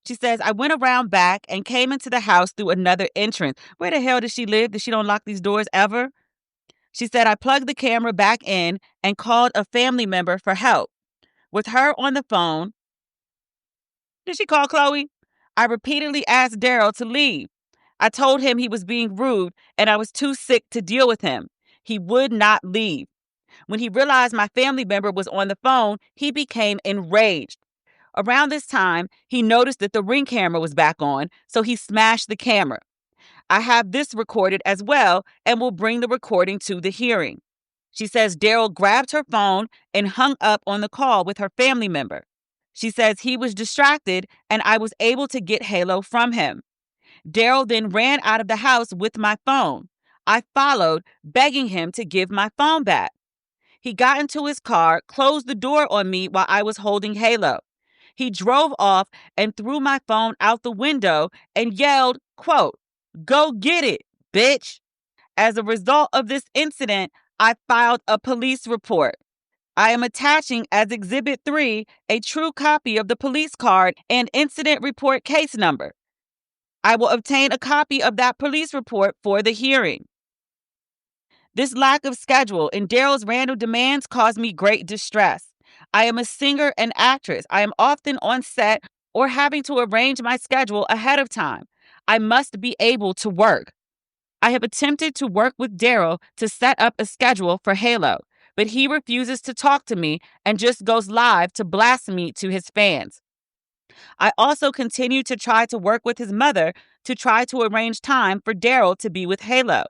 She says, I went around back and came into the house through another entrance. Where the hell does she live? Does she don't lock these doors ever? She said, I plugged the camera back in and called a family member for help. With her on the phone, did she call Chloe? I repeatedly asked Daryl to leave. I told him he was being rude and I was too sick to deal with him. He would not leave. When he realized my family member was on the phone, he became enraged. Around this time, he noticed that the Ring camera was back on, so he smashed the camera. I have this recorded as well and will bring the recording to the hearing. She says Daryl grabbed her phone and hung up on the call with her family member. She says he was distracted and I was able to get Halo from him. Daryl then ran out of the house with my phone. I followed, begging him to give my phone back. He got into his car, closed the door on me while I was holding Halo. He drove off and threw my phone out the window and yelled, quote, "Go get it, bitch." As a result of this incident, I filed a police report. I am attaching as Exhibit 3 a true copy of the police card and incident report case number. I will obtain a copy of that police report for the hearing. This lack of schedule and Daryl's random demands caused me great distress. I am a singer and actress. I am often on set or having to arrange my schedule ahead of time. I must be able to work. I have attempted to work with Daryl to set up a schedule for Halo, but he refuses to talk to me and just goes live to blast me to his fans. I also continue to try to work with his mother to try to arrange time for Daryl to be with Halo.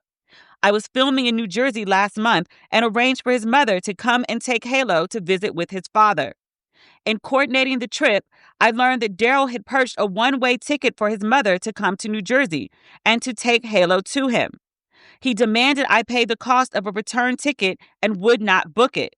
I was filming in New Jersey last month and arranged for his mother to come and take Halo to visit with his father. In coordinating the trip, I learned that Daryl had purchased a one-way ticket for his mother to come to New Jersey and to take Halo to him. He demanded I pay the cost of a return ticket and would not book it.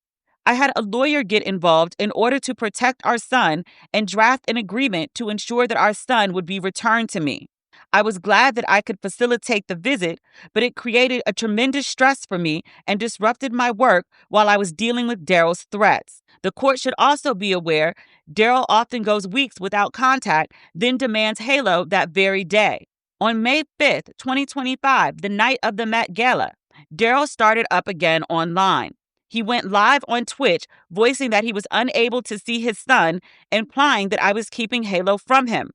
I had a lawyer get involved in order to protect our son and draft an agreement to ensure that our son would be returned to me. I was glad that I could facilitate the visit, but it created a tremendous stress for me and disrupted my work while I was dealing with Daryl's threats. The court should also be aware Daryl often goes weeks without contact, then demands Halo that very day. On May 5th, 2025, the night of the Met Gala, Daryl started up again online. He went live on Twitch, voicing that he was unable to see his son, implying that I was keeping Halo from him.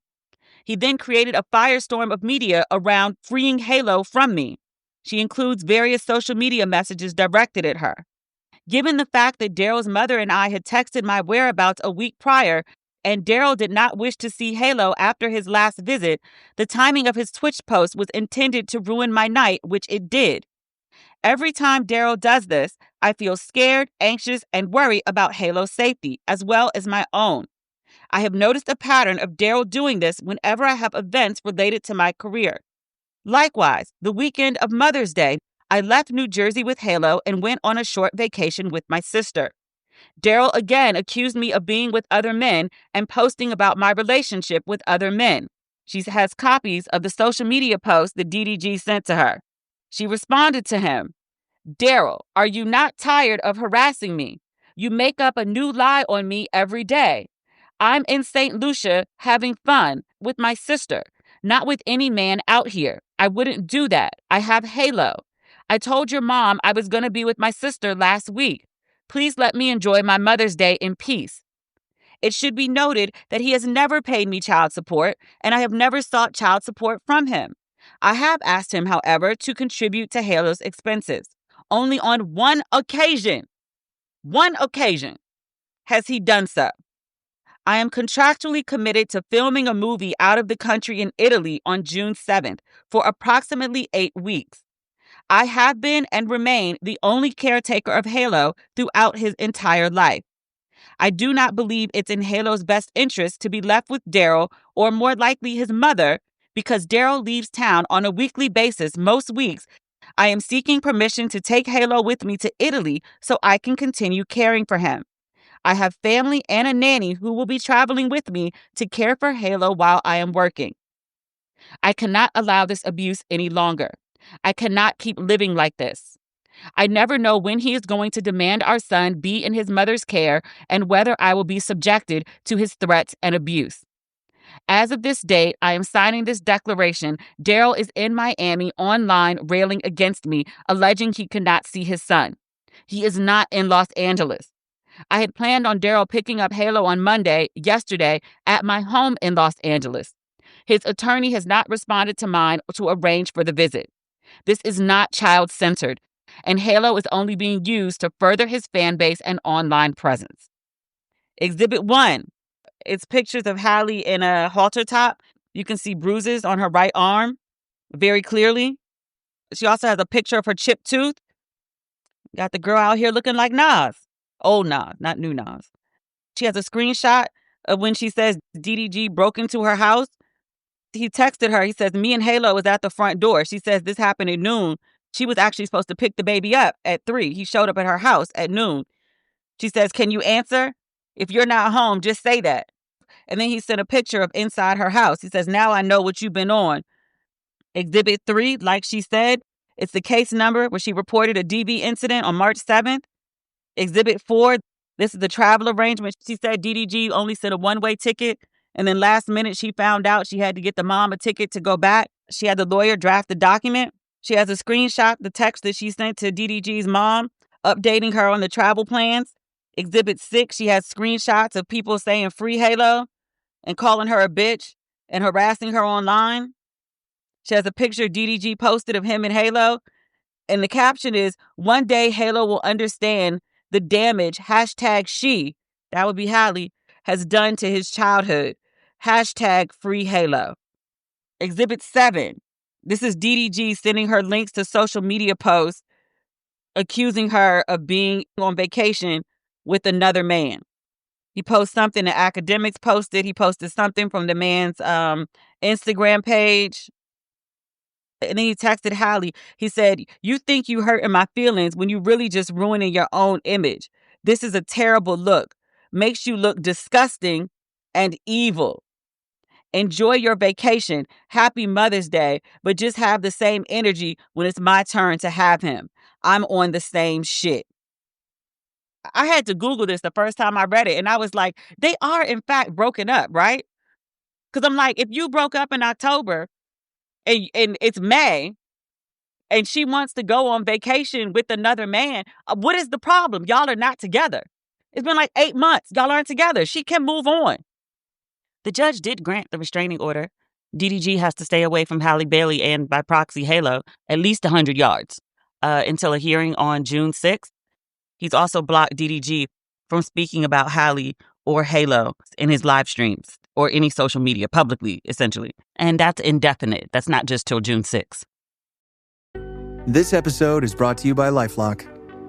He then created a firestorm of media around freeing Halo from me. She includes various social media messages directed at her. Given the fact that Daryl's mother and I had texted my whereabouts a week prior, and Daryl did not wish to see Halo after his last visit, the timing of his Twitch post was intended to ruin my night, which it did. Every time Daryl does this, I feel scared, anxious, and worry about Halo's safety, as well as my own. I have noticed a pattern of Daryl doing this whenever I have events related to my career. Likewise, the weekend of Mother's Day, I left New Jersey with Halo and went on a short vacation with my sister. Daryl again accused me of being with other men and posting about my relationship with other men. She has copies of the social media posts that DDG sent to her. She responded to him, "Daryl, are you not tired of harassing me? You make up a new lie on me every day. I'm in St. Lucia having fun with my sister, not with any man out here. I wouldn't do that. I have Halo. I told your mom I was going to be with my sister last week. Please let me enjoy my Mother's Day in peace." It should be noted that he has never paid me child support, and I have never sought child support from him. I have asked him, however, to contribute to Halo's expenses. Only on one occasion, has he done so. I am contractually committed to filming a movie out of the country in Italy on June 7th for approximately 8 weeks. I have been and remain the only caretaker of Halo throughout his entire life. I do not believe it's in Halo's best interest to be left with Daryl, or more likely his mother, because Daryl leaves town on a weekly basis most weeks. I am seeking permission to take Halo with me to Italy so I can continue caring for him. I have family and a nanny who will be traveling with me to care for Halo while I am working. I cannot allow this abuse any longer. I cannot keep living like this. I never know when he is going to demand our son be in his mother's care and whether I will be subjected to his threats and abuse. As of this date, I am signing this declaration. Daryl is in Miami online railing against me, alleging he cannot see his son. He is not in Los Angeles. I had planned on Daryl picking up Halo on Monday, yesterday, at my home in Los Angeles. His attorney has not responded to mine to arrange for the visit. This is not child-centered, and Halo is only being used to further his fan base and online presence. Exhibit 1. It's pictures of Halle in a halter top. You can see bruises on her right arm. very clearly. She also has a picture of her chipped tooth. Got the girl out here looking like Nas. Old Nas, not new Nas. She has a screenshot of when she says DDG broke into her house. He texted her. He says, me and Halo was at the front door. She says this happened at noon. She was actually supposed to pick the baby up at 3. He showed up at her house at noon. She says, can you answer? If you're not home, just say that. And then he sent a picture of inside her house. He says, now I know what you've been on. Exhibit 3, like she said, it's the case number where she reported a DV incident on March 7th. Exhibit 4, this is the travel arrangement. She said DDG only sent a one-way ticket. And then last minute, she found out she had to get the mom a ticket to go back. She had the lawyer draft the document. She has a screenshot, the text that she sent to DDG's mom, updating her on the travel plans. Exhibit 6, she has screenshots of people saying free Halo and calling her a bitch and harassing her online. She has a picture DDG posted of him and Halo. And the caption is, one day Halo will understand the damage #she, that would be Halle, has done to his childhood. #free Halo. Exhibit 7. This is DDG sending her links to social media posts accusing her of being on vacation with another man. He posts something that academics posted. He posted something from the man's Instagram page. And then he texted Halle. He said, you think you hurting my feelings when you really just ruining your own image. This is a terrible look. Makes you look disgusting and evil. Enjoy your vacation. Happy Mother's Day, but just have the same energy when it's my turn to have him. I'm on the same shit. I had to Google this the first time I read it, and I was like, they are, in fact, broken up, right? Because I'm like, if you broke up in October and it's May, and she wants to go on vacation with another man, what is the problem? Y'all are not together. It's been like 8 months. Y'all aren't together. She can move on. The judge did grant the restraining order. DDG has to stay away from Halle Bailey and, by proxy, Halo at least 100 yards until a hearing on June 6th. He's also blocked DDG from speaking about Halle or Halo in his live streams or any social media publicly, essentially. And that's indefinite. That's not just till June 6th. This episode is brought to you by Lifelock.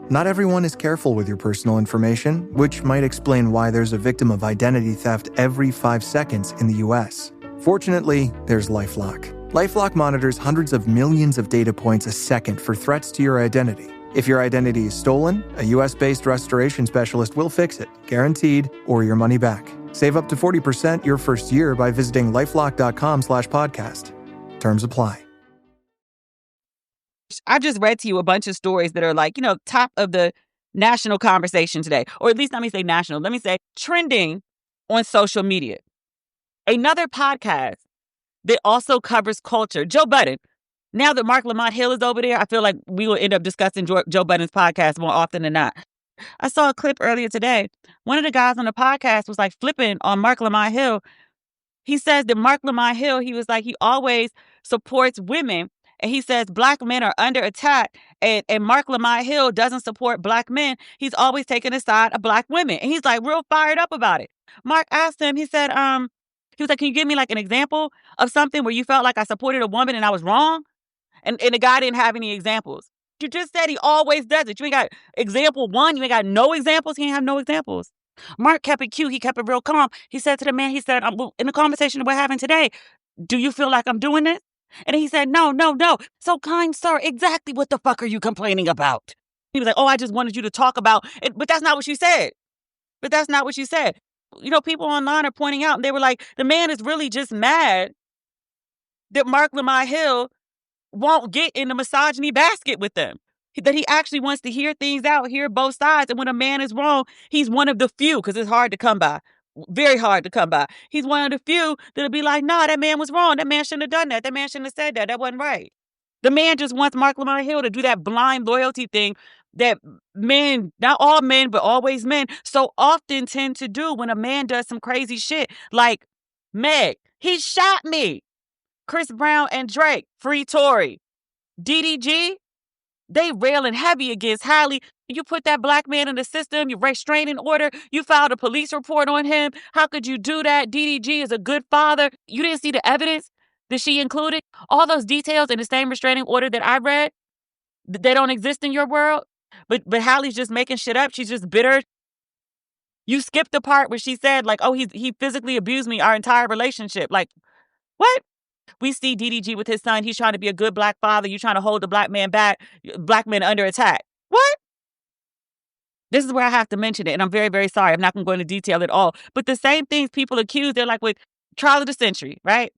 Not everyone is careful with your personal information, which might explain why there's a victim of identity theft every 5 seconds in the U.S. Fortunately, there's Lifelock. Lifelock monitors hundreds of millions of data points a second for threats to your identity. If your identity is stolen, a U.S.-based restoration specialist will fix it, guaranteed, or your money back. Save up to 40% your first year by visiting lifelock.com/podcast. Terms apply. I just read to you a bunch of stories that are like, top of the national conversation today. Or at least let me say national. Let me say trending on social media. Another podcast that also covers culture. Joe Budden. Now that Mark Lamont Hill is over there, I feel like we will end up discussing Joe Budden's podcast more often than not. I saw a clip earlier today. One of the guys on the podcast was like flipping on Mark Lamont Hill. He says that Mark Lamont Hill, he was like, he always supports women. And he says black men are under attack. And Mark Lamont Hill doesn't support black men. He's always taking the side of black women. And he's like real fired up about it. Mark asked him, he said, he was like, can you give me like an example of something where you felt like I supported a woman and I was wrong? And the guy didn't have any examples. You just said he always does it. You ain't got example one. You ain't got no examples. He ain't have no examples. Mark kept it cute. He kept it real calm. He said to the man, he said, in the conversation that we're having today, do you feel like I'm doing this? And he said, no. So kind sir, exactly what the fuck are you complaining about? He was like, oh, I just wanted you to talk about it. But that's not what she said. People online are pointing out, and they were like, the man is really just mad that Mark Lamont Hill won't get in the misogyny basket with them. That he actually wants to hear things out, hear both sides. And when a man is wrong, he's one of the few, because it's hard to come by. Very hard to come by. He's one of the few that'll be like, nah, that man was wrong. That man shouldn't have done that. That man shouldn't have said that. That wasn't right. The man just wants Mark Lamont Hill to do that blind loyalty thing that men, not all men, but always men, so often tend to do when a man does some crazy shit. Like, Meg, he shot me. Chris Brown and Drake, free Tory. DDG, they railing heavy against Halle. You put that black man in the system, you restraining order, you filed a police report on him. How could you do that? DDG is a good father. You didn't see the evidence Did she include it? All those details in the same restraining order that I read, they don't exist in your world? But Halle's just making shit up. She's just bitter. You skipped the part where she said, like, oh, he physically abused me our entire relationship. Like, what? We see DDG with his son. He's trying to be a good black father. You trying to hold the black man back, black men under attack. What? This is where I have to mention it, and I'm very, very sorry. I'm not going to go into detail at all. But the same things people accuse, they're like with trial of the century, right?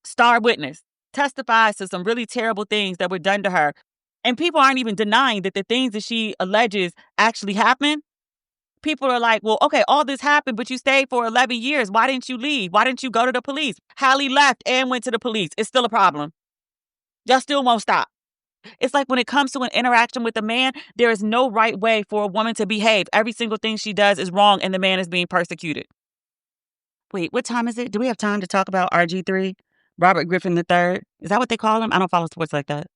Star witness testifies to some really terrible things that were done to her. And people aren't even denying that the things that she alleges actually happened. People are like, well, okay, all this happened, but you stayed for 11 years. Why didn't you leave? Why didn't you go to the police? Halle left and went to the police. It's still a problem. Y'all still won't stop. It's like when it comes to an interaction with a man, there is no right way for a woman to behave. Every single thing she does is wrong and the man is being persecuted. Wait, what time is it? Do we have time to talk about RG3? Robert Griffin III? Is that what they call him? I don't follow sports like that.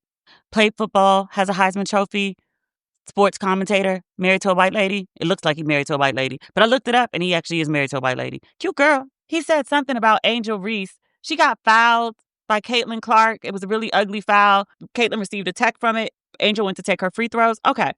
Played football, has a Heisman Trophy, sports commentator, married to a white lady. It looks like he's married to a white lady. But I looked it up and he actually is married to a white lady. Cute girl. He said something about Angel Reese. She got fouled by Caitlin Clark. It was a really ugly foul. Caitlin received a tech from it. Angel went to take her free throws. Okay.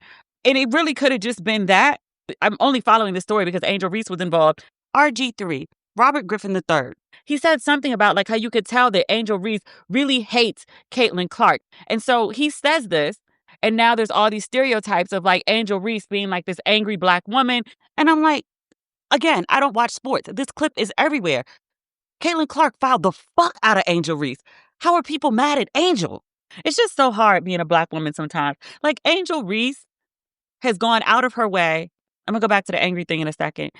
And it really could have just been that. I'm only following this story because Angel Reese was involved. RG3, Robert Griffin III. He said something about like how you could tell that Angel Reese really hates Caitlin Clark. And so he says this, and now there's all these stereotypes of like Angel Reese being like this angry black woman. And I'm like, again, I don't watch sports. This clip is everywhere. Caitlin Clark fouled the fuck out of Angel Reese. How are people mad at Angel? It's just so hard being a black woman sometimes. Like Angel Reese has gone out of her way. I'm going to go back to the angry thing in a second.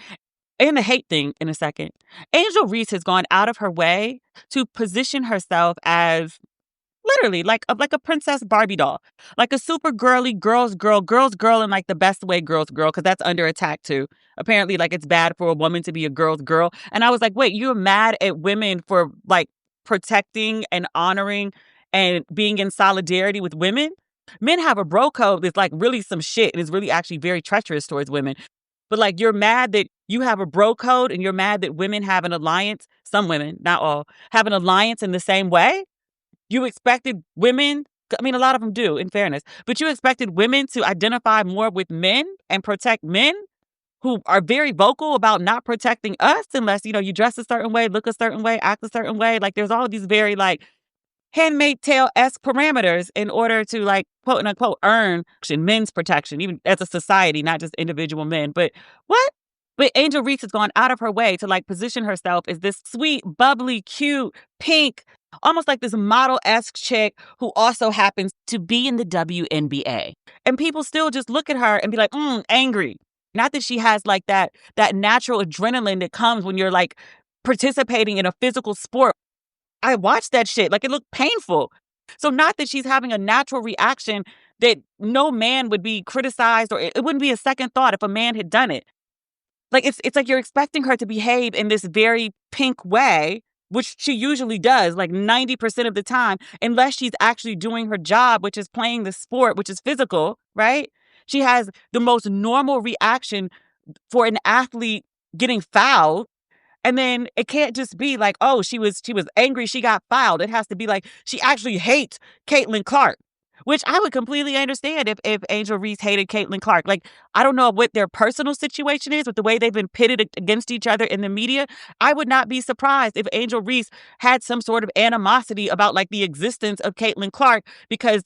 And the hate thing in a second. Angel Reese has gone out of her way to position herself as literally like a princess Barbie doll. Like a super girly girls girl in like the best way girls girl, because that's under attack too. Apparently like it's bad for a woman to be a girl's girl. And I was like, wait, you're mad at women for like protecting and honoring and being in solidarity with women? Men have a bro code that's like really some shit and is really actually very treacherous towards women. But like you're mad that you have a bro code and you're mad that women have an alliance. Some women, not all, have an alliance in the same way. You expected women, I mean, a lot of them do, in fairness, but you expected women to identify more with men and protect men who are very vocal about not protecting us unless, you know, you dress a certain way, look a certain way, act a certain way. Like there's all these very like Handmaid's Tale-esque parameters in order to like, quote unquote, earn men's protection, even as a society, not just individual men. But what? But Angel Reese has gone out of her way to like position herself as this sweet, bubbly, cute, pink, almost like this model-esque chick who also happens to be in the WNBA. And people still just look at her and be like, angry. Not that she has like that natural adrenaline that comes when you're like participating in a physical sport. I watched that shit. Like it looked painful. So not that she's having a natural reaction that no man would be criticized or it wouldn't be a second thought if a man had done it. Like it's like you're expecting her to behave in this very pink way, which she usually does like 90% of the time, unless she's actually doing her job, which is playing the sport, which is physical, right? She has the most normal reaction for an athlete getting fouled. And then it can't just be like, oh, she was angry, she got fouled. It has to be like she actually hates Caitlin Clark, which I would completely understand if Angel Reese hated Caitlin Clark. Like, I don't know what their personal situation is with the way they've been pitted against each other in the media. I would not be surprised if Angel Reese had some sort of animosity about like the existence of Caitlin Clark, because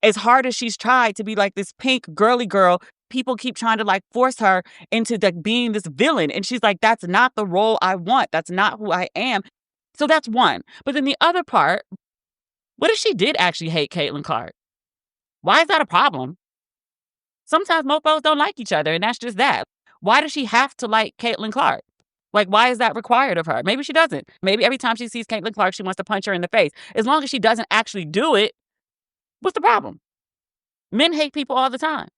as hard as she's tried to be like this pink girly girl, people keep trying to like force her into like being this villain. And she's like, that's not the role I want. That's not who I am. So that's one. But then the other part, what if she did actually hate Caitlin Clark? Why is that a problem? Sometimes mofos don't like each other, and that's just that. Why does she have to like Caitlin Clark? Like, why is that required of her? Maybe she doesn't. Maybe every time she sees Caitlin Clark, she wants to punch her in the face. As long as she doesn't actually do it, what's the problem? Men hate people all the time.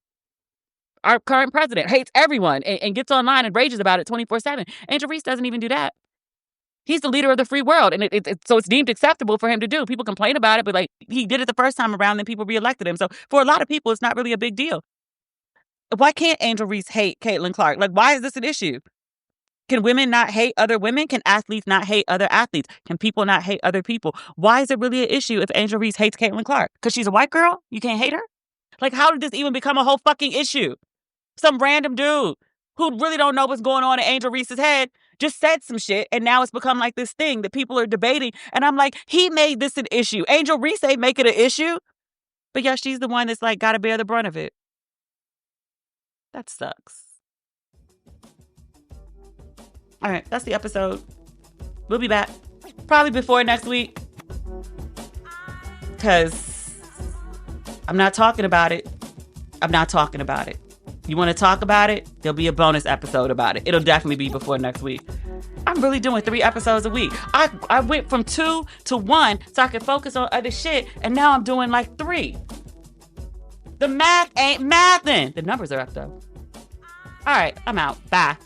Our current president hates everyone and gets online and rages about it 24/7. Angel Reese doesn't even do that. He's the leader of the free world, and so it's deemed acceptable for him to do. People complain about it, but like he did it the first time around, then people reelected him. So for a lot of people, it's not really a big deal. Why can't Angel Reese hate Caitlin Clark? Like, why is this an issue? Can women not hate other women? Can athletes not hate other athletes? Can people not hate other people? Why is it really an issue if Angel Reese hates Caitlin Clark? Because she's a white girl? You can't hate her? Like, how did this even become a whole fucking issue? Some random dude who really don't know what's going on in Angel Reese's head just said some shit, and now it's become like this thing that people are debating. And I'm like, he made this an issue. Angel Reese ain't make it an issue. But yeah, she's the one that's like got to bear the brunt of it. That sucks. All right, that's the episode. We'll be back probably before next week because I'm not talking about it. You want to talk about it? There'll be a bonus episode about it. It'll definitely be before next week. I'm really doing 3 episodes a week. I went from 2 to 1 so I could focus on other shit, and now I'm doing like 3. The math ain't mathing. The numbers are up though. All right, I'm out. Bye.